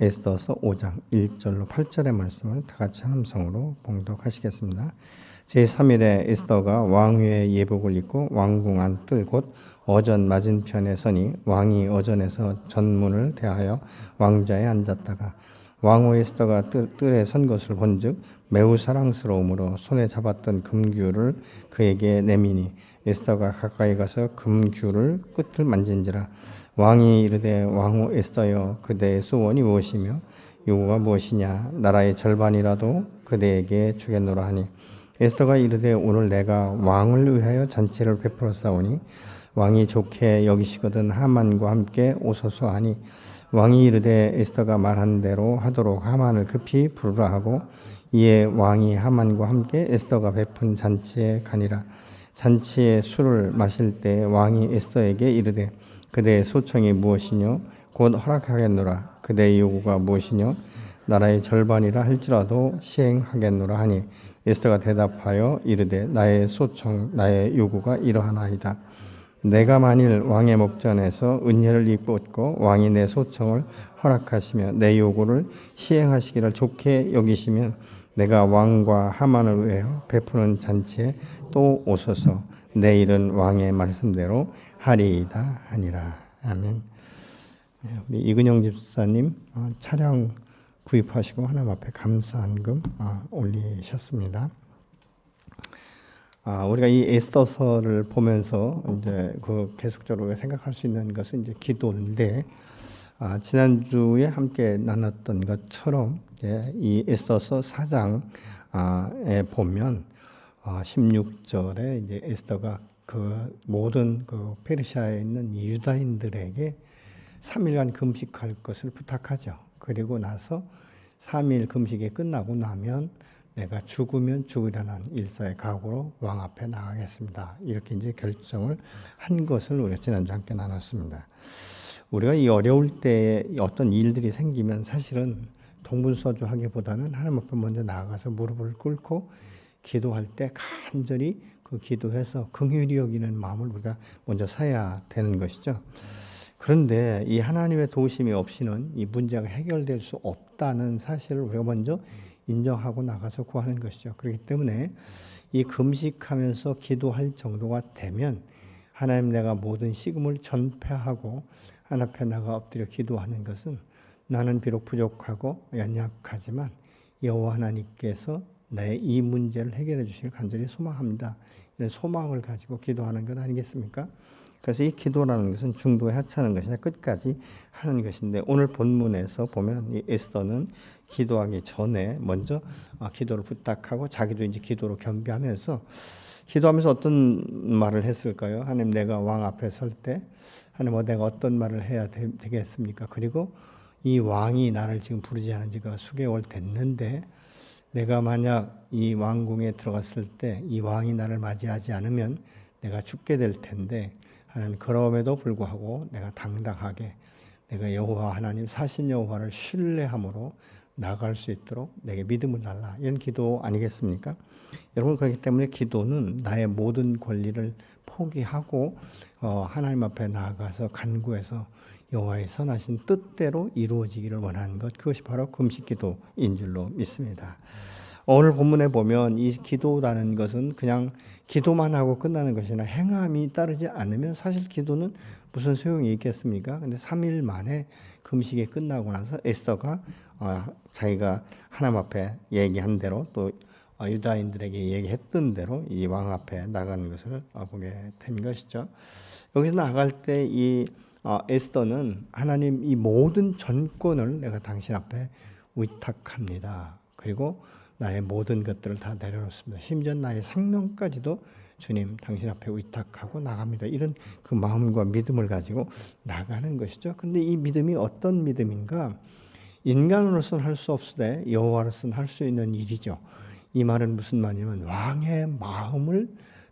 에스더서 5장 1절로 8절의 말씀을 다 같이 함성으로 봉독하시겠습니다. 제3일에 에스더가 왕위의 예복을 입고 왕궁 안 뜰 곳 어전 맞은편에 서니 왕이 어전에서 전문을 대하여 왕좌에 앉았다가 왕후 에스더가 뜰에 선 것을 본즉 매우 사랑스러움으로 손에 잡았던 금규를 그에게 내미니 에스더가 가까이 가서 금규를 끝을 만진지라. 왕이 이르되 왕후 에스더여 그대의 소원이 무엇이며 요구가 무엇이냐 나라의 절반이라도 그대에게 주겠노라 하니 에스더가 이르되 오늘 내가 왕을 위하여 잔치를 베풀어 싸우니 왕이 좋게 여기시거든 하만과 함께 오소서 하니 왕이 이르되 에스더가 말한 대로 하도록 하만을 급히 부르라 하고 이에 왕이 하만과 함께 에스더가 베푼 잔치에 가니라. 잔치에 술을 마실 때 왕이 에스더에게 이르되 그대의 소청이 무엇이뇨 곧 허락하겠노라. 그대의 요구가 무엇이뇨 나라의 절반이라 할지라도 시행하겠노라 하니 에스더가 대답하여 이르되 나의 소청 나의 요구가 이러하나이다. 내가 만일 왕의 목전에서 은혜를 입고 왕이 내 소청을 허락하시며 내 요구를 시행하시기를 좋게 여기시면 내가 왕과 하만을 위하여 베푸는 잔치에 또 오소서. 내일은 왕의 말씀대로 하리이다 하니라. 아멘. 우리 이근영 집사님 차량 구입하시고 하나님 앞에 감사한금 올리셨습니다. 우리가 이 에스더서를 보면서 이제 그 계속적으로 생각할 수 있는 것은 이제 기도인데 지난주에 함께 나눴던 것처럼 이 에스더서 4장에 보면 16절에 이제 에스더가 그 모든 그 페르시아에 있는 유다인들에게 3일간 금식할 것을 부탁하죠. 그리고 나서 3일 금식이 끝나고 나면 내가 죽으면 죽으려는 일사의 각오로 왕 앞에 나가겠습니다. 이렇게 이제 결정을 한 것을 우리가 지난주 함께 나눴습니다. 우리가 이 어려울 때 어떤 일들이 생기면 사실은 동분서주하기보다는 하나님 앞에 먼저 나아가서 무릎을 꿇고 기도할 때 간절히 그 기도해서 긍휼히 여기는 마음을 우리가 먼저 사야 되는 것이죠. 그런데 이 하나님의 도우심이 없이는 이 문제가 해결될 수 없다는 사실을 우리가 먼저 인정하고 나가서 구하는 것이죠. 그렇기 때문에 이 금식하면서 기도할 정도가 되면 하나님 내가 모든 식음을 전폐하고 하나님 앞에 나가 엎드려 기도하는 것은 나는 비록 부족하고 연약하지만 여호와 하나님께서 나의 이 문제를 해결해 주시길 간절히 소망합니다. 이런 소망을 가지고 기도하는 것 아니겠습니까? 그래서 이 기도라는 것은 중도에 하찮은 것이 아니라 끝까지 하는 것인데 오늘 본문에서 보면 이 에스더는 기도하기 전에 먼저 기도를 부탁하고 자기도 이제 기도로 겸비하면서 기도하면서 어떤 말을 했을까요? 하나님 내가 왕 앞에 설 때 하나님 내가 어떤 말을 해야 되겠습니까? 그리고 이 왕이 나를 지금 부르지 않은 지가 수개월 됐는데 내가 만약 이 왕궁에 들어갔을 때 이 왕이 나를 맞이하지 않으면 내가 죽게 될 텐데 하나님 그럼에도 불구하고 내가 당당하게 내가 여호와 하나님 사신 여호와를 신뢰함으로 나아갈 수 있도록 내게 믿음을 달라. 이런 기도 아니겠습니까? 여러분 그렇기 때문에 기도는 나의 모든 권리를 포기하고 하나님 앞에 나아가서 간구해서 여호와의 선하신 뜻대로 이루어지기를 원하는 것 그것이 바로 금식기도인 줄로 믿습니다. 오늘 본문에 보면 이 기도라는 것은 그냥 기도만 하고 끝나는 것이 아니라 행함이 따르지 않으면 사실 기도는 무슨 소용이 있겠습니까? 근데 3일 만에 금식이 끝나고 나서 에스더가 자기가 하나님 앞에 얘기한 대로 또 유다인들에게 얘기했던 대로 이 왕 앞에 나가는 것을 보게 된 것이죠. 여기서 나갈 때 이 에스더는 하나님 이 모든 전권을 내가 당신 앞에 위탁합니다. 그리고 나의 모든 것들을 다 내려놓습니다. 심지어 나의 생명까지도 주님 당신 앞에 위탁하고 나갑니다. 이런 그 마음과 믿음을 가지고 나가는 것이죠. 그런데 이 믿음이 어떤 믿음인가? 인간으로서는 할 수 없으되 여호와로서는 할 수 있는 일이죠. 이 말은 무슨 말이냐면 왕의 마음을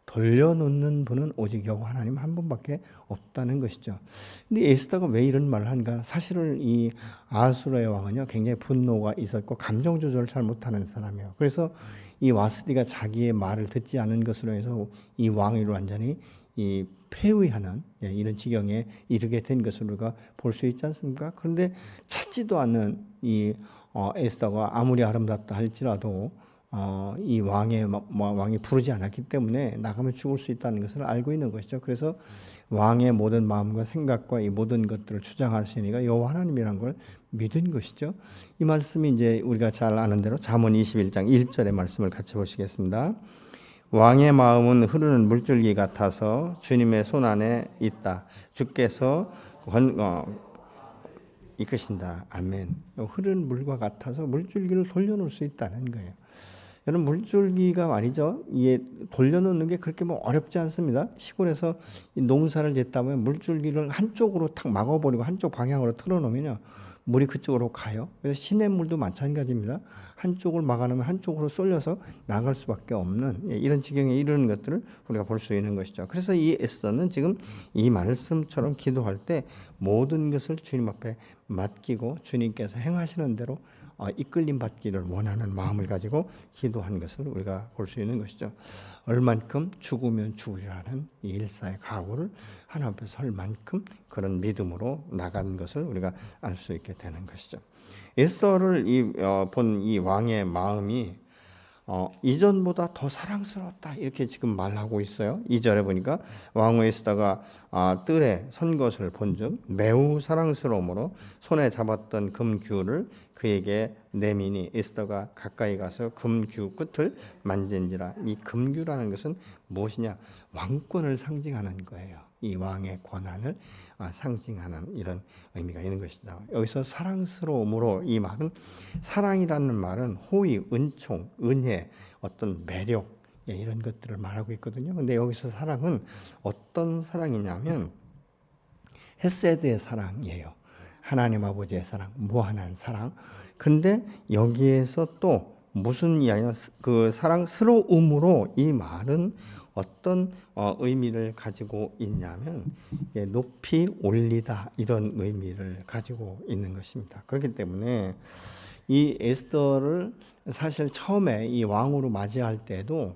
돌려놓는 분은 오직 여호와 하나님 한 분밖에 없다는 것이죠. 근데 에스더가 왜 이런 말을 한가? 사실은 이 아수르의 왕은요 굉장히 분노가 있었고 감정 조절을 잘 못하는 사람이에요. 그래서 이 와스디가 자기의 말을 듣지 않은 것으로 해서 이 왕위를 완전히 이 폐위하는 이런 지경에 이르게 된 것을 우리가 볼 수 있지 않습니까? 그런데 찾지도 않는 이 에스더가 아무리 아름답다 할지라도 이 왕이 부르지 않았기 때문에 나가면 죽을 수 있다는 것을 알고 있는 것이죠. 그래서 왕의 모든 마음과 생각과 이 모든 것들을 주장하시니까 여호와 하나님이란 걸 믿은 것이죠. 이 말씀이 이제 우리가 잘 아는 대로 잠언 21장 1절의 말씀을 같이 보시겠습니다. 왕의 마음은 흐르는 물줄기 같아서 주님의 손 안에 있다. 주께서 이끄신다. 아멘. 흐르는 물과 같아서 물줄기를 돌려놓을 수 있다는 거예요. 여러분 물줄기가 말이죠. 이게 돌려놓는 게 그렇게 뭐 어렵지 않습니다. 시골에서 농사를 짓다 보면 물줄기를 한쪽으로 탁 막아버리고 한쪽 방향으로 틀어놓으면요. 물이 그쪽으로 가요. 그래서 시냇물도 마찬가지입니다. 한쪽을 막아놓으면 한쪽으로 쏠려서 나갈 수밖에 없는 이런 지경에 이르는 것들을 우리가 볼 수 있는 것이죠. 그래서 이 에스더는 지금 이 말씀처럼 기도할 때 모든 것을 주님 앞에 맡기고 주님께서 행하시는 대로 이끌림 받기를 원하는 마음을 가지고 기도한 것을 우리가 볼 수 있는 것이죠. 얼만큼 죽으면 죽으리라는 이 일사의 각오를 하나님 앞에 설 만큼 그런 믿음으로 나간 것을 우리가 알 수 있게 되는 것이죠. 에스더를 본 이 왕의 마음이 이전보다 더 사랑스럽다 이렇게 지금 말하고 있어요. 2절에 보니까 왕후 에스더가 뜰에 선 것을 본즉 매우 사랑스러움으로 손에 잡았던 금규를 그에게 내미니 에스더가 가까이 가서 금규 끝을 만진지라. 이 금규라는 것은 무엇이냐? 왕권을 상징하는 거예요. 이 왕의 권한을 상징하는 이런 의미가 있는 것이다. 여기서 사랑스러움으로 이 말은 사랑이라는 말은 호의, 은총, 은혜, 어떤 매력 이런 것들을 말하고 있거든요. 근데 여기서 사랑은 어떤 사랑이냐면 헤세드의 사랑이에요. 하나님 아버지의 사랑, 무한한 사랑. 근데 여기에서 또 무슨 이야기냐? 그 사랑스러움으로 이 말은 어떤 의미를 가지고 있냐면 높이 올리다 이런 의미를 가지고 있는 것입니다. 그렇기 때문에 이 에스더를 사실 처음에 이 왕으로 맞이할 때도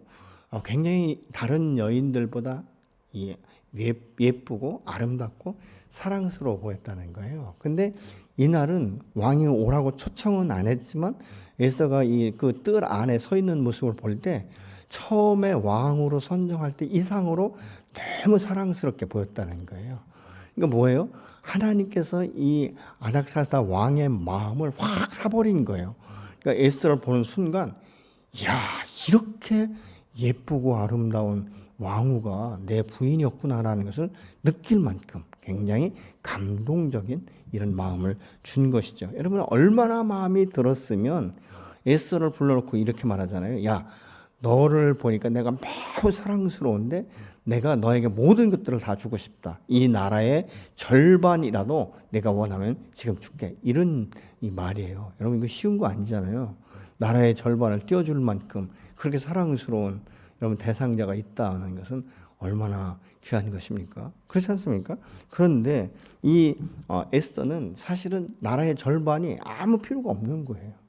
굉장히 다른 여인들보다 예쁘고 아름답고 사랑스러워 보였다는 거예요. 근데 이날은 왕이 오라고 초청은 안 했지만 에스더가 이 그 뜰 안에 서 있는 모습을 볼 때 처음에 왕으로 선정할 때 이상으로 너무 사랑스럽게 보였다는 거예요. 그러니까 뭐예요? 하나님께서 이 아닥사스다 왕의 마음을 확 사버린 거예요. 그러니까 에스더를 보는 순간, 야, 이렇게 예쁘고 아름다운 왕후가 내 부인이었구나라는 것을 느낄 만큼 굉장히 감동적인 이런 마음을 준 것이죠. 여러분 얼마나 마음이 들었으면 에스더를 불러놓고 이렇게 말하잖아요. 야, 너를 보니까 내가 매우 사랑스러운데 내가 너에게 모든 것들을 다 주고 싶다. 이 나라의 절반이라도 내가 원하면 지금 줄게. 이런 이 말이에요. 여러분 이거 쉬운 거 아니잖아요. 나라의 절반을 띄워줄 만큼 그렇게 사랑스러운 여러분 대상자가 있다는 것은 얼마나 귀한 것입니까? 그렇지 않습니까? 그런데 이 에스더는 사실은 나라의 절반이 아무 필요가 없는 거예요.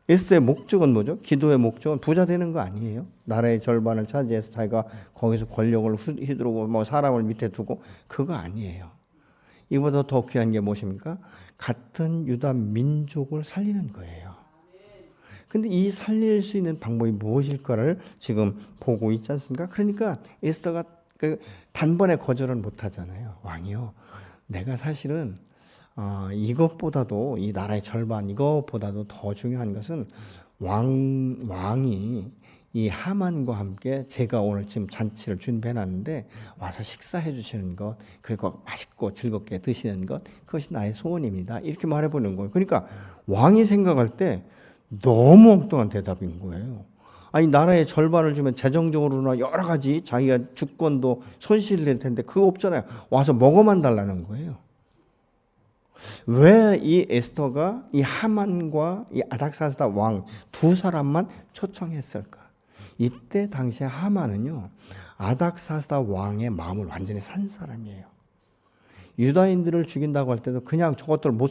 에스더의 목적은 뭐죠? 기도의 목적은 부자 되는 거 아니에요? 나라의 절반을 차지해서 자기가 거기서 권력을 휘두르고 뭐 사람을 밑에 두고 그거 아니에요. 이보다 더 귀한 게 무엇입니까? 같은 유다 민족을 살리는 거예요. 근데 이 살릴 수 있는 방법이 무엇일까를 지금 보고 있지 않습니까? 그러니까 에스더가 단번에 거절을 못 하잖아요. 왕이요. 내가 사실은 이것보다도 이 나라의 절반 이것보다도 더 중요한 것은 왕이 이 하만과 함께 제가 오늘 지금 잔치를 준비해놨는데 와서 식사해 주시는 것 그리고 맛있고 즐겁게 드시는 것 그것이 나의 소원입니다. 이렇게 말해보는 거예요. 그러니까 왕이 생각할 때 너무 엉뚱한 대답인 거예요. 아니 나라의 절반을 주면 재정적으로나 여러 가지 자기가 주권도 손실이 될 텐데 그거 없잖아요. 와서 먹어만 달라는 거예요. 왜 이 에스더가 이 하만과 이 아닥사스다 왕 두 사람만 초청했을까? 이때 당시에 하만은요 아닥사스다 왕의 마음을 완전히 산 사람이에요. 유다인들을 죽인다고 할 때도 그냥 저것들 못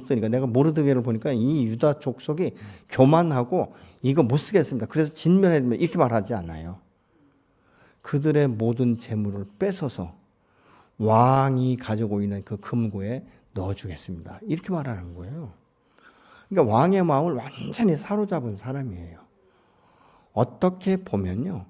쓰니까 내가 모르드게를 보니까 이 유다 족속이 교만하고 이거 못 쓰겠습니다. 그래서 진멸해야 됩니다. 이렇게 말하지 않아요. 그들의 모든 재물을 뺏어서 왕이 가지고 있는 그 금고에 넣어주겠습니다. 이렇게 말하는 거예요. 그러니까 왕의 마음을 완전히 사로잡은 사람이에요. 어떻게 보면요,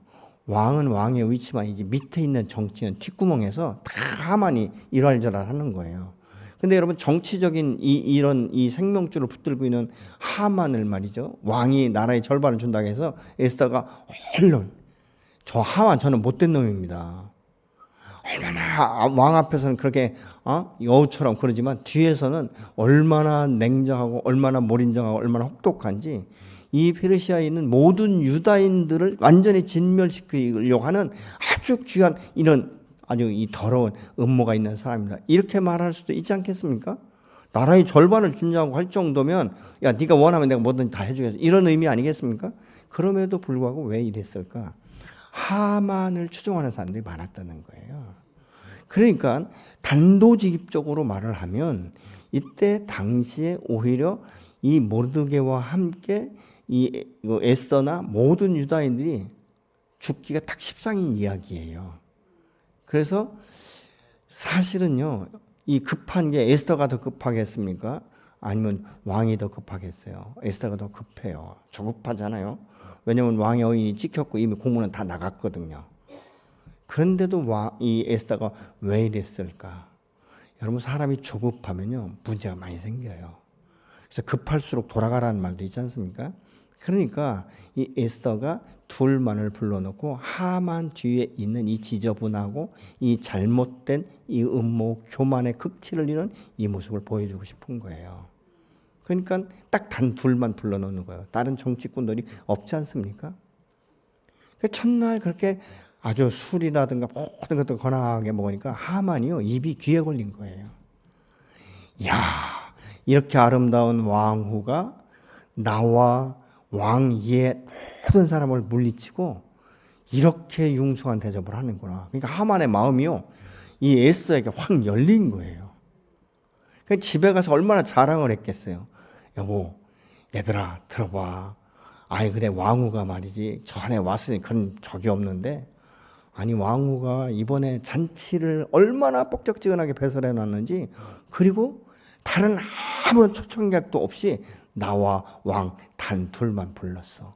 왕은 왕의 위치만 이제 밑에 있는 정치는 뒷구멍에서 다 하만이 이랄저랄 하는 거예요. 근데 여러분, 정치적인 이런 생명줄을 붙들고 있는 하만을 말이죠, 왕이 나라의 절반을 준다고 해서 에스더가 얼른, 저 하만 저는 못된 놈입니다. 얼마나 왕 앞에서는 그렇게 여우처럼 그러지만 뒤에서는 얼마나 냉정하고 얼마나 몰인정하고 얼마나 혹독한지 이 페르시아에 있는 모든 유다인들을 완전히 진멸시키려고 하는 아주 귀한 이런 아주 이 더러운 음모가 있는 사람입니다. 이렇게 말할 수도 있지 않겠습니까? 나라의 절반을 준다고 할 정도면 야, 네가 원하면 내가 뭐든 다 해주겠어, 이런 의미 아니겠습니까? 그럼에도 불구하고 왜 이랬을까? 하만을 추종하는 사람들이 많았다는 거예요. 그러니까 단도직입적으로 말을 하면 이때 당시에 오히려 이 모르드게와 함께 이 에스더나 모든 유다인들이 죽기가 딱 십상인 이야기예요. 그래서 사실은요, 이 급한 게 에스더가 더 급하겠습니까? 아니면 왕이 더 급하겠어요? 에스더가 더 급해요. 조급하잖아요. 왜냐하면 왕의 어인이 찍혔고 이미 공문은 다 나갔거든요. 그런데도 이 에스더가 왜 이랬을까? 여러분, 사람이 조급하면요, 문제가 많이 생겨요. 그래서 급할수록 돌아가라는 말도 있지 않습니까? 그러니까 이 에스더가 둘만을 불러놓고 하만 뒤에 있는 이 지저분하고 이 잘못된 이 음모 교만의 극치를 이룬 이 모습을 보여주고 싶은 거예요. 그러니까 딱 단 둘만 불러놓는 거예요. 다른 정치꾼들이 없지 않습니까? 첫날 그렇게 아주 술이라든가 모든 것들 거나하게 먹으니까 하만이요, 입이 귀에 걸린 거예요. 야, 이렇게 아름다운 왕후가 나와 왕위의 모든 사람을 물리치고 이렇게 융숭한 대접을 하는구나. 그러니까 하만의 마음이요, 이 에스더에게 확 열린 거예요. 그러니까 집에 가서 얼마나 자랑을 했겠어요. 여보, 얘들아 들어봐. 아이 그래, 왕후가 말이지 전에 왔으니 그런 적이 없는데, 아니 왕후가 이번에 잔치를 얼마나 뻑적지근하게 배설해 놨는지, 그리고 다른 아무 초청객도 없이 나와 왕 단 둘만 불렀어.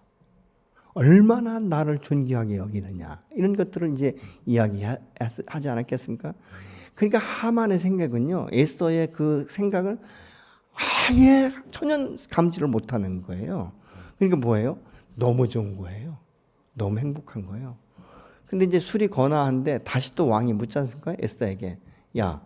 얼마나 나를 존귀하게 여기느냐, 이런 것들을 이제 이야기하지 않았겠습니까? 그러니까 하만의 생각은요, 에스더의 그 생각을 아예 전혀 감지를 못하는 거예요. 그러니까 뭐예요? 너무 좋은 거예요. 너무 행복한 거예요. 근데 이제 술이 거나한데 다시 또 왕이 묻지 않습니까? 에스더에게, 야,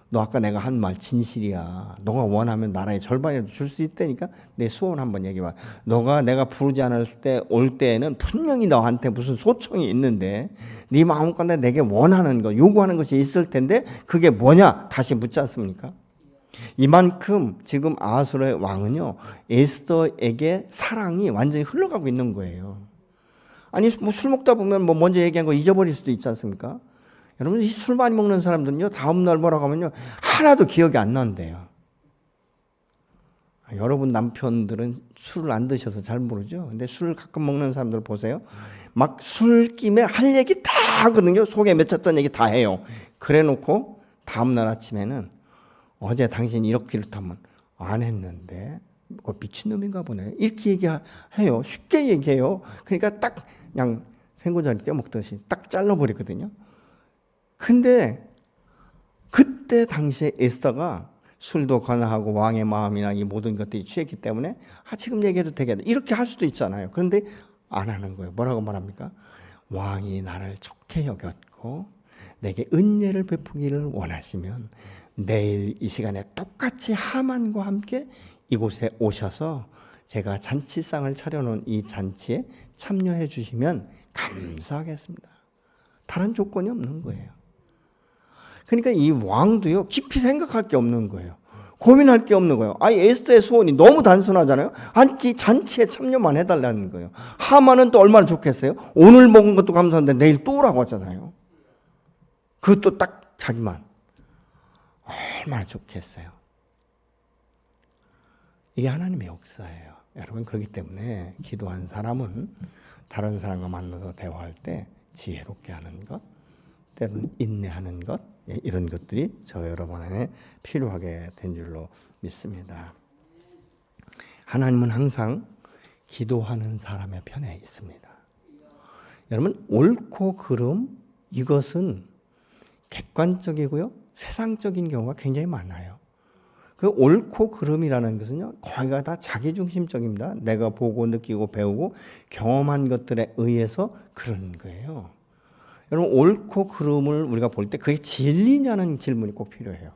너 아까 내가 한 말 진실이야. 너가 원하면 나라의 절반이라도 줄 수 있다니까 내 소원 한번 얘기해봐. 너가 내가 부르지 않았을 때 올 때에는 분명히 너한테 무슨 소청이 있는데 네 마음껏 내게 원하는 거, 요구하는 것이 있을 텐데 그게 뭐냐? 다시 묻지 않습니까? 이만큼 지금 아하수르의 왕은요, 에스더에게 사랑이 완전히 흘러가고 있는 거예요. 아니 뭐 술 먹다 보면 뭐 먼저 얘기한 거 잊어버릴 수도 있지 않습니까? 여러분, 이 술 많이 먹는 사람들은요, 다음날 뭐라고 하면요, 하나도 기억이 안 난대요. 여러분 남편들은 술을 안 드셔서 잘 모르죠. 근데 술 가끔 먹는 사람들 보세요. 막 술김에 할 얘기 다 하거든요. 속에 맺혔던 얘기 다 해요. 그래 놓고 다음날 아침에는 어제 당신 이렇게 하면 안 했는데 미친놈인가 보네, 이렇게 얘기해요. 쉽게 얘기해요. 그러니까 딱 그냥 생고자리 떼먹듯이 딱 잘라버리거든요. 근데 그때 당시에 에스더가 술도 관하고 왕의 마음이나 이 모든 것들이 취했기 때문에 지금 얘기해도 되겠다, 이렇게 할 수도 있잖아요. 그런데 안 하는 거예요. 뭐라고 말합니까? 왕이 나를 좋게 여겼고 내게 은혜를 베푸기를 원하시면 내일 이 시간에 똑같이 하만과 함께 이곳에 오셔서 제가 잔치상을 차려놓은 이 잔치에 참여해 주시면 감사하겠습니다. 다른 조건이 없는 거예요. 그러니까 이 왕도요, 깊이 생각할 게 없는 거예요. 고민할 게 없는 거예요. 아니 에스더의 소원이 너무 단순하잖아요. 잔치에 참여만 해달라는 거예요. 하만은 또 얼마나 좋겠어요? 오늘 먹은 것도 감사한데 내일 또 오라고 하잖아요. 그것도 딱 자기만. 얼마나 좋겠어요. 이게 하나님의 역사예요. 여러분, 그렇기 때문에 기도한 사람은 다른 사람과 만나서 대화할 때 지혜롭게 하는 것, 때로는 인내하는 것, 이런 것들이 저 여러분 안에 필요하게 된 줄로 믿습니다. 하나님은 항상 기도하는 사람의 편에 있습니다. 여러분, 옳고 그름, 이것은 객관적이고요, 세상적인 경우가 굉장히 많아요. 그 옳고 그름이라는 것은요, 거기가 다 자기중심적입니다. 내가 보고 느끼고 배우고 경험한 것들에 의해서 그런 거예요. 여러분, 옳고 그름을 우리가 볼 때 그게 진리냐는 질문이 꼭 필요해요.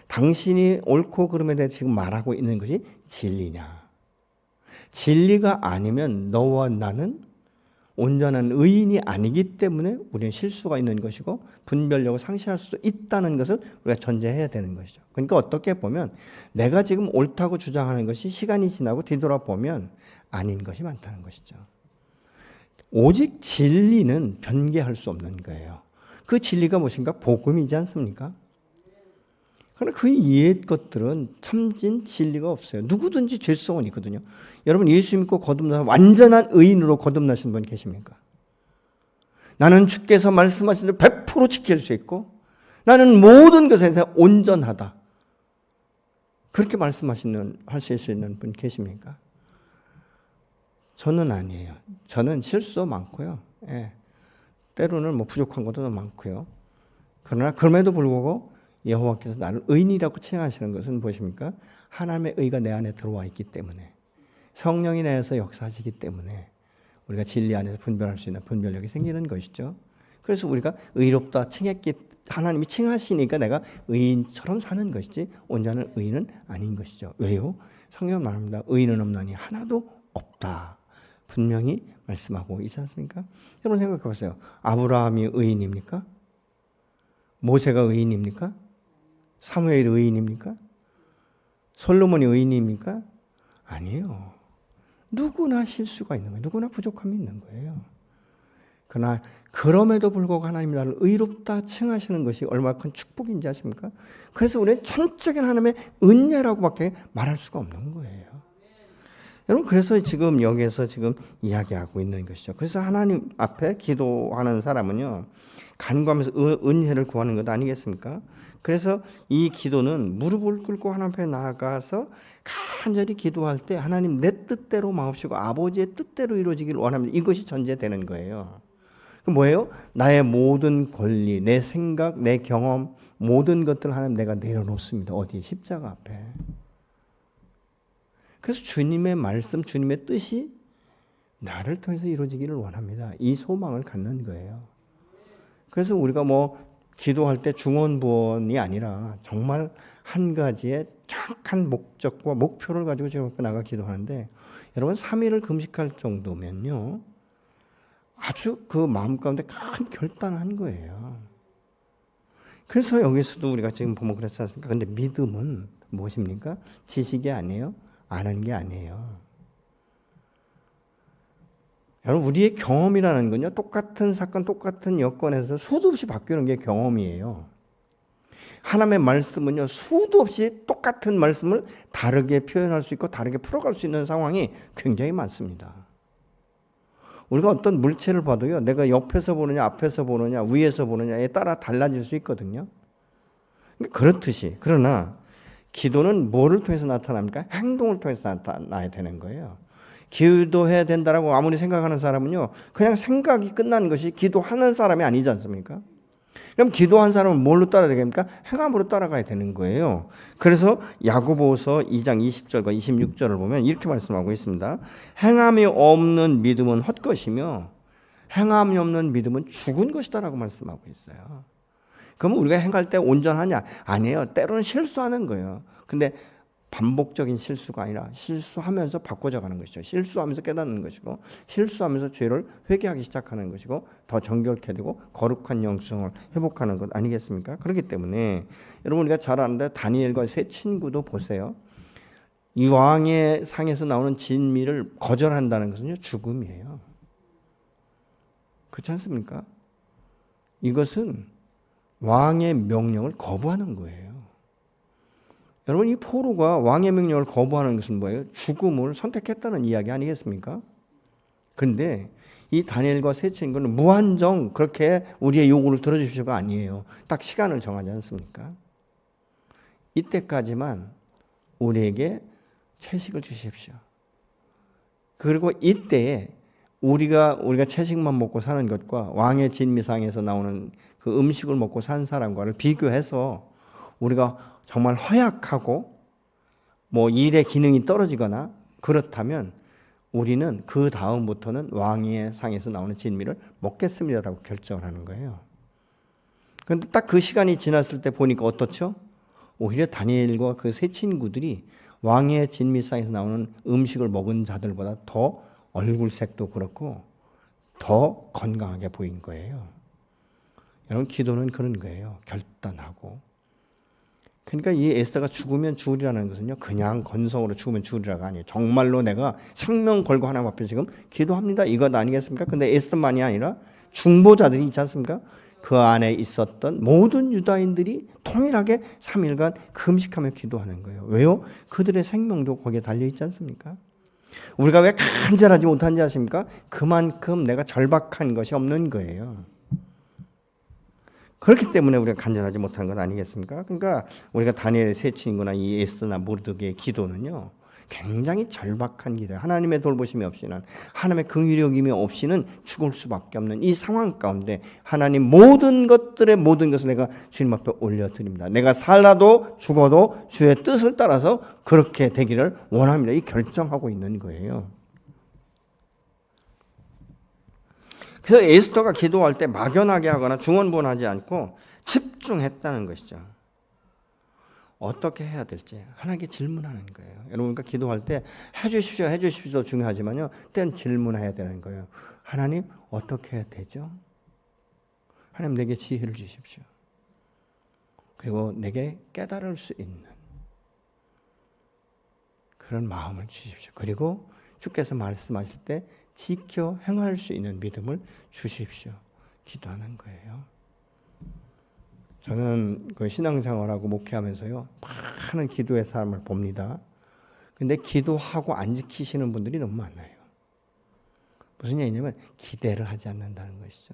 당신이 옳고 그름에 대해 지금 말하고 있는 것이 진리냐? 진리가 아니면 너와 나는 온전한 의인이 아니기 때문에 우리는 실수가 있는 것이고 분별력을 상실할 수도 있다는 것을 우리가 전제해야 되는 것이죠. 그러니까 어떻게 보면 내가 지금 옳다고 주장하는 것이 시간이 지나고 뒤돌아보면 아닌 것이 많다는 것이죠. 오직 진리는 변개할 수 없는 거예요. 그 진리가 무엇인가? 복음이지 않습니까? 그러나 그 이외의 것들은 참진 진리가 없어요. 누구든지 죄성은 있거든요. 여러분, 예수 믿고 거듭나 완전한 의인으로 거듭나신 분 계십니까? 나는 주께서 말씀하신 대로 100% 지킬 수 있고 나는 모든 것에 대해서 온전하다. 그렇게 하실 수 있는 분 계십니까? 저는 아니에요. 저는 실수 많고요. 때로는 부족한 것도 많고요. 그러나 그럼에도 불구하고 여호와께서 나를 의인이라고 칭하시는 것은 무엇입니까? 하나님의 의가 내 안에 들어와 있기 때문에, 성령이 내 안에서 역사하시기 때문에 우리가 진리 안에서 분별할 수 있는 분별력이 생기는 것이죠. 그래서 우리가 의롭다 칭했기, 하나님이 칭하시니까 내가 의인처럼 사는 것이지 온전한 의인은 아닌 것이죠. 왜요? 성경은 말합니다. 의인은 없나니 하나도 없다. 분명히 말씀하고 있지 않습니까? 여러분 생각해 보세요. 아브라함이 의인입니까? 모세가 의인입니까? 사무엘이 의인입니까? 솔로몬이 의인입니까? 아니에요. 누구나 실수가 있는 거예요. 누구나 부족함이 있는 거예요. 그러나 그럼에도 불구하고 하나님이 나를 의롭다 칭하시는 것이 얼마나 큰 축복인지 아십니까? 그래서 우리는 전적인 하나님의 은혜라고밖에 말할 수가 없는 거예요. 여러분, 그래서 지금 여기에서 지금 이야기하고 있는 것이죠. 그래서 하나님 앞에 기도하는 사람은요, 간구하면서 은혜를 구하는 것 아니겠습니까? 그래서 이 기도는 무릎을 꿇고 하나님 앞에 나아가서 간절히 기도할 때 하나님 내 뜻대로 마옵시고 아버지의 뜻대로 이루어지기를 원합니다. 이것이 전제되는 거예요. 그 뭐예요? 나의 모든 권리, 내 생각, 내 경험, 모든 것들을 하나님 내가 내려놓습니다. 어디? 십자가 앞에. 그래서 주님의 말씀, 주님의 뜻이 나를 통해서 이루어지기를 원합니다. 이 소망을 갖는 거예요. 그래서 우리가 기도할 때 중언부언이 아니라 정말 한 가지의 정확한 목적과 목표를 가지고 지금 나가 기도하는데, 여러분 3일을 금식할 정도면요 아주 그 마음 가운데 큰 결단을 한 거예요. 그래서 여기서도 우리가 지금 보면 그렇지 않습니까? 근데 믿음은 무엇입니까? 지식이 아니에요. 아는 게 아니에요. 여러분, 우리의 경험이라는 건요, 똑같은 사건, 똑같은 여건에서 수도 없이 바뀌는 게 경험이에요. 하나님의 말씀은요, 수도 없이 똑같은 말씀을 다르게 표현할 수 있고 다르게 풀어갈 수 있는 상황이 굉장히 많습니다. 우리가 어떤 물체를 봐도요, 내가 옆에서 보느냐, 앞에서 보느냐, 위에서 보느냐에 따라 달라질 수 있거든요. 그렇듯이, 그러나 기도는 뭐를 통해서 나타납니까? 행동을 통해서 나타나야 되는 거예요. 기도해야 된다라고 아무리 생각하는 사람은요, 그냥 생각이 끝나는 것이 기도하는 사람이 아니지 않습니까? 그럼 기도한 사람은 뭘로 따라야 됩니까? 행함으로 따라가야 되는 거예요. 그래서 야고보서 2장 20절과 26절을 보면 이렇게 말씀하고 있습니다. 행함이 없는 믿음은 헛것이며 행함이 없는 믿음은 죽은 것이다라고 말씀하고 있어요. 그러면 우리가 행할 때 온전하냐? 아니에요. 때로는 실수하는 거예요. 근데 반복적인 실수가 아니라 실수하면서 바꿔져 가는 것이죠. 실수하면서 깨닫는 것이고, 실수하면서 죄를 회개하기 시작하는 것이고, 더 정결케 되고 거룩한 영성을 회복하는 것 아니겠습니까? 그렇기 때문에 여러분, 우리가 잘 아는데 다니엘과 세 친구도 보세요. 이 왕의 상에서 나오는 진미를 거절한다는 것은요, 죽음이에요. 그렇지 않습니까? 이것은 왕의 명령을 거부하는 거예요. 여러분, 이 포로가 왕의 명령을 거부하는 것은 뭐예요? 죽음을 선택했다는 이야기 아니겠습니까? 그런데 이 다니엘과 세 친구는 무한정 그렇게 우리의 요구를 들어주십시오가 아니에요. 딱 시간을 정하지 않습니까? 이때까지만 우리에게 채식을 주십시오. 그리고 이때에 우리가 채식만 먹고 사는 것과 왕의 진미상에서 나오는 그 음식을 먹고 산 사람과를 비교해서 우리가 정말 허약하고 뭐 일의 기능이 떨어지거나 그렇다면 우리는 그 다음부터는 왕의 상에서 나오는 진미를 먹겠습니다라고 결정을 하는 거예요. 그런데 딱 그 시간이 지났을 때 보니까 어떻죠? 오히려 다니엘과 그 세 친구들이 왕의 진미상에서 나오는 음식을 먹은 자들보다 더 얼굴색도 그렇고 더 건강하게 보인 거예요. 여러분, 기도는 그런 거예요. 결단하고. 그러니까 이 에스더가 죽으면 죽으리라는 것은요, 그냥 건성으로 죽으면 죽으리라가 아니에요. 정말로 내가 생명 걸고 하나님 앞에 지금 기도합니다, 이것 아니겠습니까? 근데 에스더만이 아니라 중보자들이 있지 않습니까? 그 안에 있었던 모든 유다인들이 통일하게 3일간 금식하며 기도하는 거예요. 왜요? 그들의 생명도 거기에 달려있지 않습니까? 우리가 왜 간절하지 못한지 아십니까? 그만큼 내가 절박한 것이 없는 거예요. 그렇기 때문에 우리가 간절하지 못한 것 아니겠습니까? 그러니까 우리가 다니엘의 세 친구나 이 에스더나 모르드게의 기도는요, 굉장히 절박한 기도예요. 하나님의 돌보심이 없이는, 하나님의 긍휼력임이 없이는 죽을 수밖에 없는 이 상황 가운데 하나님 모든 것들의 모든 것을 내가 주님 앞에 올려드립니다. 내가 살아도 죽어도 주의 뜻을 따라서 그렇게 되기를 원합니다. 이 결정하고 있는 거예요. 그래서 에스더가 기도할 때 막연하게 하거나 중언부언하지 않고 집중했다는 것이죠. 어떻게 해야 될지 하나님께 질문하는 거예요. 여러분, 그러니까 기도할 때 해주십시오 중요하지만요, 때는 질문해야 되는 거예요. 하나님, 어떻게 해야 되죠? 하나님, 내게 지혜를 주십시오. 그리고 내게 깨달을 수 있는 그런 마음을 주십시오. 그리고 주께서 말씀하실 때 지켜 행할 수 있는 믿음을 주십시오. 기도하는 거예요. 저는 그 신앙생활하고 목회하면서요, 많은 기도의 사람을 봅니다. 근데 기도하고 안 지키시는 분들이 너무 많아요. 무슨 얘기냐면 기대를 하지 않는다는 것이죠.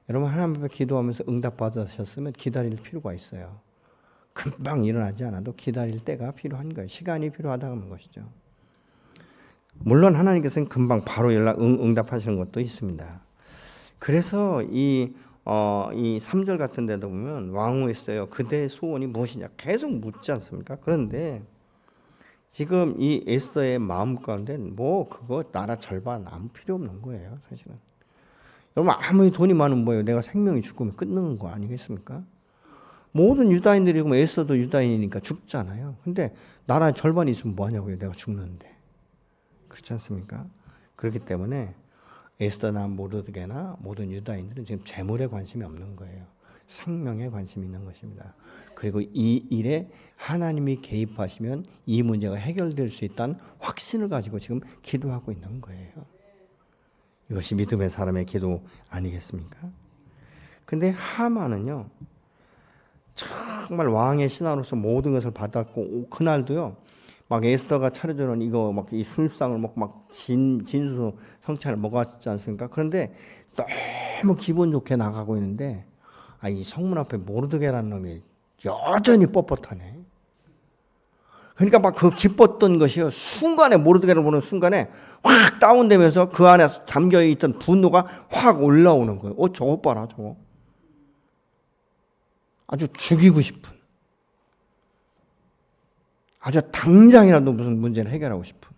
여러분, 하나님 앞에 기도하면서 응답 받으셨으면 기다릴 필요가 있어요. 금방 일어나지 않아도 기다릴 때가 필요한 거예요. 시간이 필요하다는 것이죠. 물론 하나님께서는 금방 바로 응답하시는 것도 있습니다. 그래서 이 3절 같은 데도 보면 왕후 에스더여, 그대의 소원이 무엇이냐 계속 묻지 않습니까? 그런데 지금 이 에스더의 마음 가운데 뭐 그거 나라 절반 아무 필요 없는 거예요, 사실은. 여러분, 아무리 돈이 많으면 뭐예요? 내가 생명이 죽으면 끝나는 거 아니겠습니까? 모든 유다인들이 그럼 에스더도 유다인이니까 죽잖아요. 근데 나라의 절반이 있으면 뭐 하냐고요? 내가 죽는데. 그렇지 않습니까? 그렇기 때문에 에스더나 모르드게나 모든 유다인들은 지금 재물에 관심이 없는 거예요. 생명에 관심이 있는 것입니다. 그리고 이 일에 하나님이 개입하시면 이 문제가 해결될 수 있다는 확신을 가지고 지금 기도하고 있는 거예요. 이것이 믿음의 사람의 기도 아니겠습니까? 근데 하만은요, 정말 왕의 신하로서 모든 것을 받았고, 그날도요, 막 에스더가 차려주는 이거 막 이 순상을 먹고 막 진수 성찬을 먹었지 않습니까? 그런데 너무 기분 좋게 나가고 있는데, 이 성문 앞에 모르드게라는 놈이 여전히 뻣뻣하네. 그러니까 막 그 기뻤던 것이요, 순간에 모르드게를 보는 순간에 확 다운되면서 그 안에 잠겨있던 분노가 확 올라오는 거예요. 저거 봐라, 저거. 아주 죽이고 싶은, 아주 당장이라도 무슨 문제를 해결하고 싶은.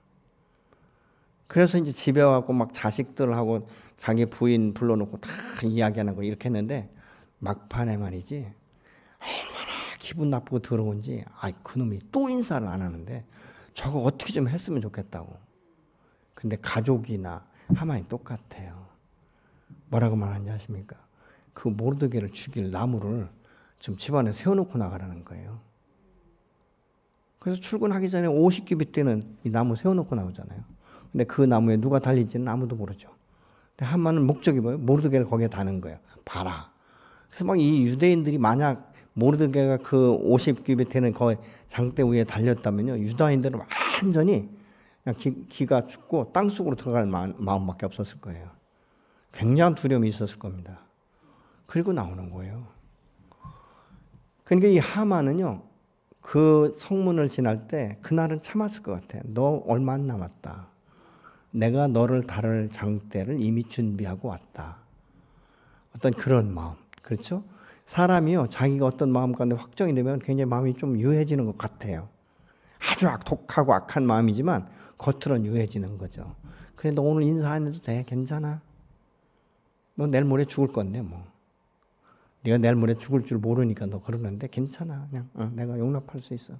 그래서 이제 집에 와서 막 자식들하고 자기 부인 불러놓고 다 이야기하는 거 이렇게 했는데, 막판에 말이지 얼마나 기분 나쁘고 더러운지, 그놈이 또 인사를 안 하는데 저거 어떻게 좀 했으면 좋겠다고. 근데 가족이나 하만이 똑같아요. 뭐라고 말하는지 아십니까? 그 모르드게를 죽일 나무를 좀 집안에 세워놓고 나가라는 거예요. 그래서 출근하기 전에 50규빗 되는 이 나무 세워놓고 나오잖아요. 근데 그 나무에 누가 달릴지는 아무도 모르죠. 근데 하만은 목적이 뭐예요? 모르드게를 거기에 다는 거예요. 봐라. 그래서 막 이 유대인들이 만약 모르드게가 그 50규빗 되는 그 장대 위에 달렸다면요, 유다인들은 완전히 그냥 기가 죽고 땅속으로 들어갈 마음밖에 없었을 거예요. 굉장한 두려움이 있었을 겁니다. 그리고 나오는 거예요. 그러니까 이 하만은요, 그 성문을 지날 때 그날은 참았을 것 같아요. 너 얼마 안 남았다. 내가 너를 다룰 장대를 이미 준비하고 왔다. 어떤 그런 마음. 그렇죠? 사람이요, 자기가 어떤 마음 가운데 확정이 되면 굉장히 마음이 좀 유해지는 것 같아요. 아주 독하고 악한 마음이지만 겉으로는 유해지는 거죠. 그래, 너 오늘 인사 안 해도 돼. 괜찮아. 너 내일 모레 죽을 건데 뭐. 네가 내일 모레 죽을 줄 모르니까 너 그러는데 괜찮아. 그냥 내가 용납할 수 있어.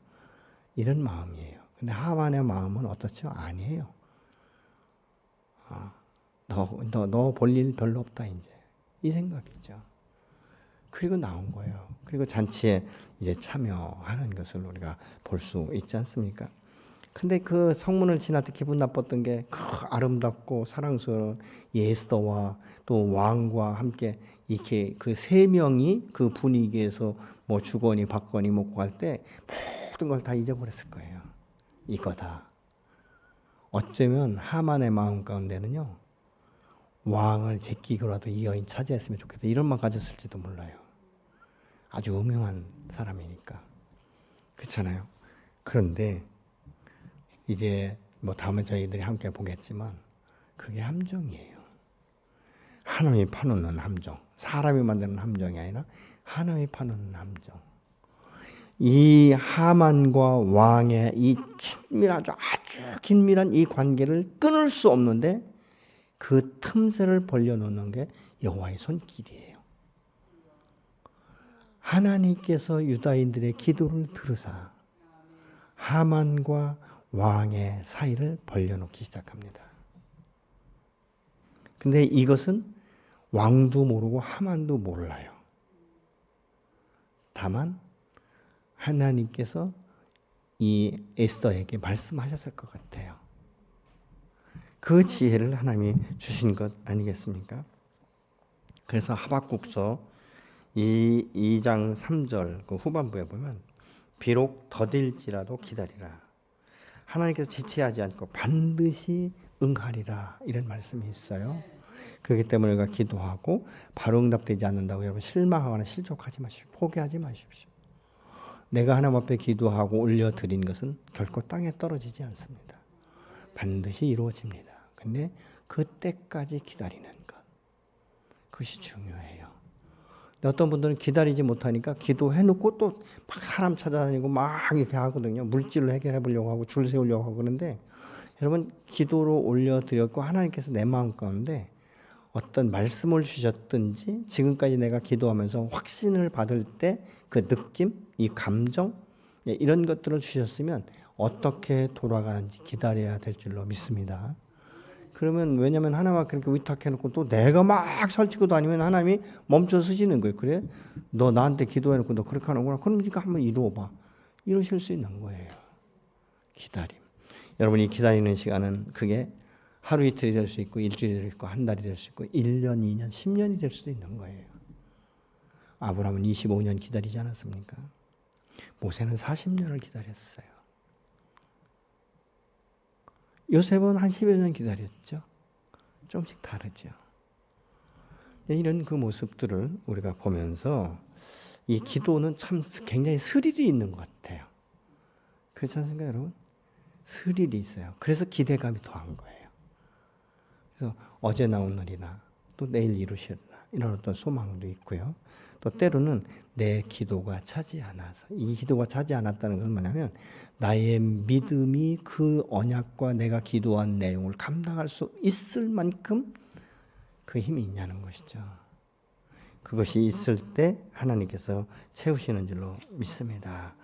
이런 마음이에요. 근데 하만의 마음은 어떻죠? 아니에요. 너 볼 일 별로 없다 이제. 이 생각이죠. 그리고 나온 거예요. 그리고 잔치에 이제 참여하는 것을 우리가 볼 수 있지 않습니까? 근데 그 성문을 지날 때 기분 나빴던 게 그 아름답고 사랑스러운 에스더와 또 왕과 함께 이렇게 그 세 명이 그 분위기에서 뭐 주거니 받거니 먹고 갈 때 모든 걸 다 잊어버렸을 거예요. 이거다. 어쩌면 하만의 마음 가운데는요, 왕을 제끼고라도 이 여인 차지했으면 좋겠다 이런 마음 가졌을지도 몰라요. 아주 음흉한 사람이니까. 그렇잖아요. 그런데 이제 뭐 다음에 저희들이 함께 보겠지만 그게 함정이에요. 하나님이 파놓는 함정. 사람이 만드는 함정이 아니라 하나님이 파놓는 함정. 이 하만과 왕의 이 친밀하죠, 아주 긴밀한 이 관계를 끊을 수 없는데 그 틈새를 벌려놓는 게 여호와의 손길이에요. 하나님께서 유다인들의 기도를 들으사 하만과 왕의 사이를 벌려놓기 시작합니다. 근데 이것은 왕도 모르고 하만도 몰라요. 다만 하나님께서 이 에스더에게 말씀하셨을 것 같아요. 그 지혜를 하나님이 주신 것 아니겠습니까? 그래서 하박국서 2장 3절 그 후반부에 보면 비록 더딜지라도 기다리라. 하나님께서 지체하지 않고 반드시 응하리라 이런 말씀이 있어요. 그렇기 때문에 우리가 기도하고 바로 응답되지 않는다고 여러분 실망하거나 실족하지 마십시오. 포기하지 마십시오. 내가 하나님 앞에 기도하고 올려드린 것은 결코 땅에 떨어지지 않습니다. 반드시 이루어집니다. 근데 그때까지 기다리는 것, 그것이 중요해요. 어떤 분들은 기다리지 못하니까 기도해놓고 또 막 사람 찾아다니고 막 이렇게 하거든요. 물질로 해결해 보려고 하고 줄 세우려고 하고 그러는데 여러분 기도로 올려드렸고 하나님께서 내 마음 가운데 어떤 말씀을 주셨든지 지금까지 내가 기도하면서 확신을 받을 때 그 느낌, 이 감정 이런 것들을 주셨으면 어떻게 돌아가는지 기다려야 될 줄로 믿습니다. 그러면 왜냐하면 하나님과 그렇게 위탁해놓고 또 내가 막 설치고 다니면 하나님이 멈춰 서시는 거예요. 그래? 너 나한테 기도해놓고 너 그렇게 하는구나. 그러니까 한번 이루어봐. 이러실 수 있는 거예요. 기다림. 여러분이 기다리는 시간은 그게 하루 이틀이 될 수 있고 일주일이 될 수 있고 한 달이 될 수 있고 1년, 2년, 10년이 될 수도 있는 거예요. 아브라함은 25년 기다리지 않았습니까? 모세는 40년을 기다렸어요. 요셉은 한 10여 년 기다렸죠. 조금씩 다르죠. 이런 그 모습들을 우리가 보면서 이 기도는 참 굉장히 스릴이 있는 것 같아요. 그렇지 않습니까, 여러분? 스릴이 있어요. 그래서 기대감이 더한 거예요. 그래서 어제 나온 일이나 또 내일 이루시리라 이런 어떤 소망도 있고요. 또 때로는 내 기도가 차지 않아서, 이 기도가 차지 않았다는 건 뭐냐면 나의 믿음이 그 언약과 내가 기도한 내용을 감당할 수 있을 만큼 그 힘이 있냐는 것이죠. 그것이 있을 때 하나님께서 채우시는 줄로 믿습니다.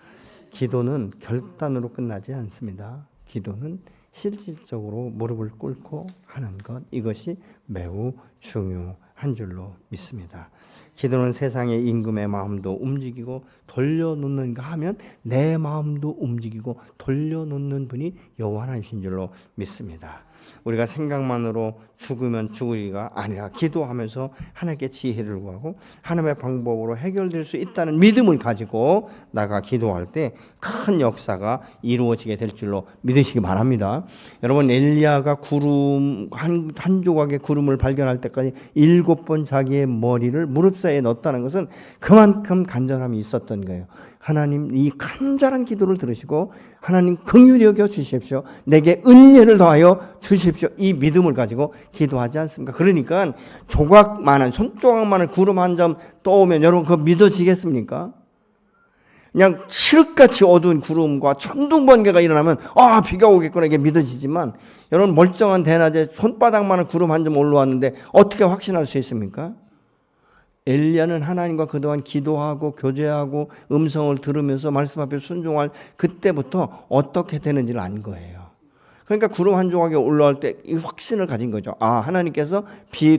기도는 결단으로 끝나지 않습니다. 기도는 실질적으로 무릎을 꿇고 하는 것, 이것이 매우 중요한 줄로 믿습니다. 기도는 세상의 임금의 마음도 움직이고 돌려놓는가 하면 내 마음도 움직이고 돌려놓는 분이 여호와 하나님이신 줄로 믿습니다. 우리가 생각만으로 죽으면 죽으리가 아니라 기도하면서 하나님께 지혜를 구하고 하나님의 방법으로 해결될 수 있다는 믿음을 가지고 나가 기도할 때 큰 역사가 이루어지게 될 줄로 믿으시기 바랍니다. 여러분, 엘리야가 구름 한 조각의 구름을 발견할 때까지 7번 자기의 머리를 무릎 사이에 넣었다는 것은 그만큼 간절함이 있었던 거예요. 하나님, 이 간절한 기도를 들으시고 하나님 긍휼히 여겨 주십시오. 내게 은혜를 더하여 주십시오. 이 믿음을 가지고 기도하지 않습니까? 그러니까 손조각만한 구름 한 점 떠오면 여러분 그거 믿어지겠습니까? 그냥 칠흑같이 어두운 구름과 천둥번개가 일어나면 비가 오겠구나 이게 믿어지지만 여러분 멀쩡한 대낮에 손바닥만한 구름 한 점 올라왔는데 어떻게 확신할 수 있습니까? 엘리야는 하나님과 그동안 기도하고 교제하고 음성을 들으면서 말씀 앞에 순종할 그때부터 어떻게 되는지를 안 거예요. 그러니까 구름 한 조각이 올라올 때 이 확신을 가진 거죠. 하나님께서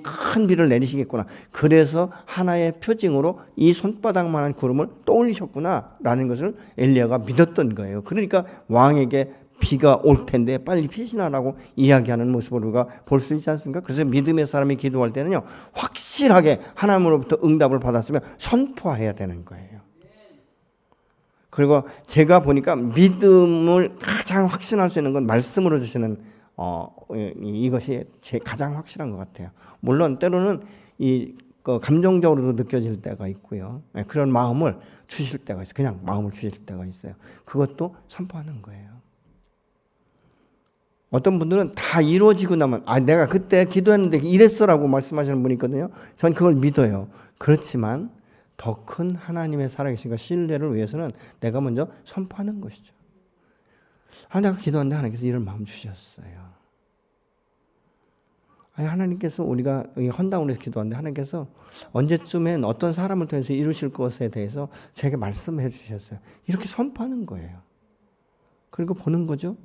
큰 비를 내리시겠구나. 그래서 하나의 표징으로 이 손바닥만한 구름을 떠올리셨구나 라는 것을 엘리야가 믿었던 거예요. 그러니까 왕에게 비가 올 텐데 빨리 피신하라고 이야기하는 모습을 우리가 볼 수 있지 않습니까? 그래서 믿음의 사람이 기도할 때는요, 확실하게 하나님으로부터 응답을 받았으면 선포해야 되는 거예요. 그리고 제가 보니까 믿음을 가장 확신할 수 있는 건 말씀으로 주시는 이것이 제 가장 확실한 것 같아요. 물론 때로는 감정적으로도 느껴질 때가 있고요. 그런 마음을 주실 때가 있어요. 그냥 마음을 주실 때가 있어요. 그것도 선포하는 거예요. 어떤 분들은 다 이루어지고 나면 내가 그때 기도했는데 이랬어라고 말씀하시는 분이 있거든요. 전 그걸 믿어요. 그렇지만 더 큰 하나님의 살아계신과 신뢰를 위해서는 내가 먼저 선포하는 것이죠. 내가 기도하는데 하나님께서 이런 마음 주셨어요. 하나님께서 우리가 헌당으로 해서 기도하는데 하나님께서 언제쯤엔 어떤 사람을 통해서 이루실 것에 대해서 제게 말씀해 주셨어요. 이렇게 선포하는 거예요. 그리고 보는 거죠.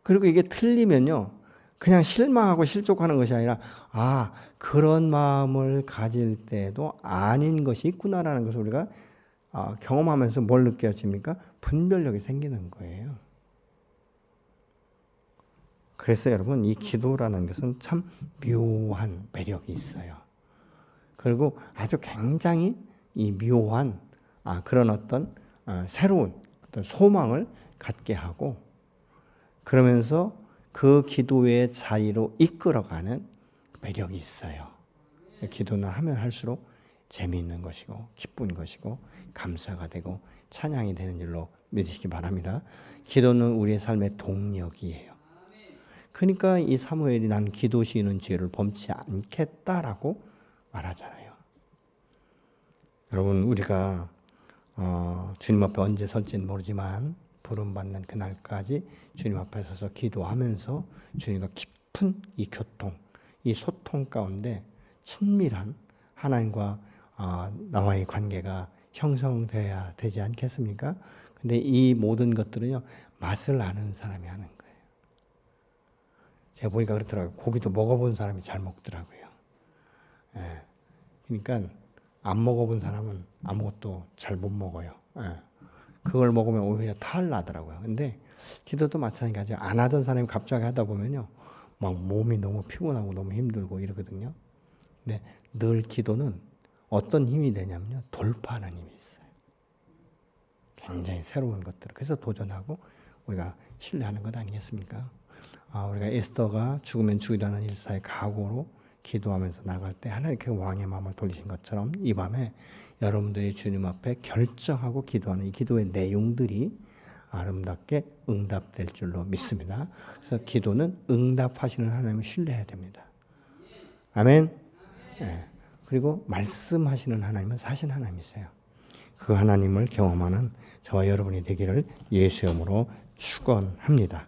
그리고 이게 틀리면요, 그냥 실망하고 실족하는 것이 아니라 그런 마음을 가질 때도 아닌 것이 있구나라는 것을 우리가 경험하면서 뭘 느껴집니까? 분별력이 생기는 거예요. 그래서 여러분, 이 기도라는 것은 참 묘한 매력이 있어요. 그리고 아주 굉장히 이 묘한 그런 어떤 새로운 어떤 소망을 갖게 하고, 그러면서 그 기도의 자리로 이끌어가는 매력이 있어요. 기도는 하면 할수록 재미있는 것이고 기쁜 것이고 감사가 되고 찬양이 되는 줄로 믿으시기 바랍니다. 기도는 우리의 삶의 동력이에요. 그러니까 이 사무엘이 난 기도 시인은 죄를 범치 않겠다라고 말하잖아요. 여러분, 우리가 주님 앞에 언제 설지는 모르지만 부름받는 그날까지 주님 앞에 서서 기도하면서 주님과 깊은 이 교통, 이 소통 가운데 친밀한 하나님과 나와의 관계가 형성돼야 되지 않겠습니까? 근데 이 모든 것들은요, 맛을 아는 사람이 하는 거예요. 제가 보니까 그렇더라고요. 고기도 먹어본 사람이 잘 먹더라고요. 그러니까 안 먹어본 사람은 아무것도 잘 못 먹어요. 그걸 먹으면 오히려 탈 나더라고요. 근데 기도도 마찬가지예요. 안 하던 사람이 갑자기 하다 보면요, 막 몸이 너무 피곤하고 너무 힘들고 이러거든요. 근데 늘 기도는 어떤 힘이 되냐면요, 돌파하는 힘이 있어요. 굉장히 새로운 것들. 그래서 도전하고 우리가 신뢰하는 것 아니겠습니까? 우리가 에스더가 죽으면 죽이라는 일사의 각오로 기도하면서 나갈 때 하나님께 왕의 마음을 돌리신 것처럼 이 밤에 여러분들이 주님 앞에 결정하고 기도하는 이 기도의 내용들이 아름답게 응답될 줄로 믿습니다. 그래서 기도는 응답하시는 하나님을 신뢰해야 됩니다. 아멘. 네. 그리고 말씀하시는 하나님은 사신 하나님이세요. 그 하나님을 경험하는 저와 여러분이 되기를 예수의 이름으로 축원합니다.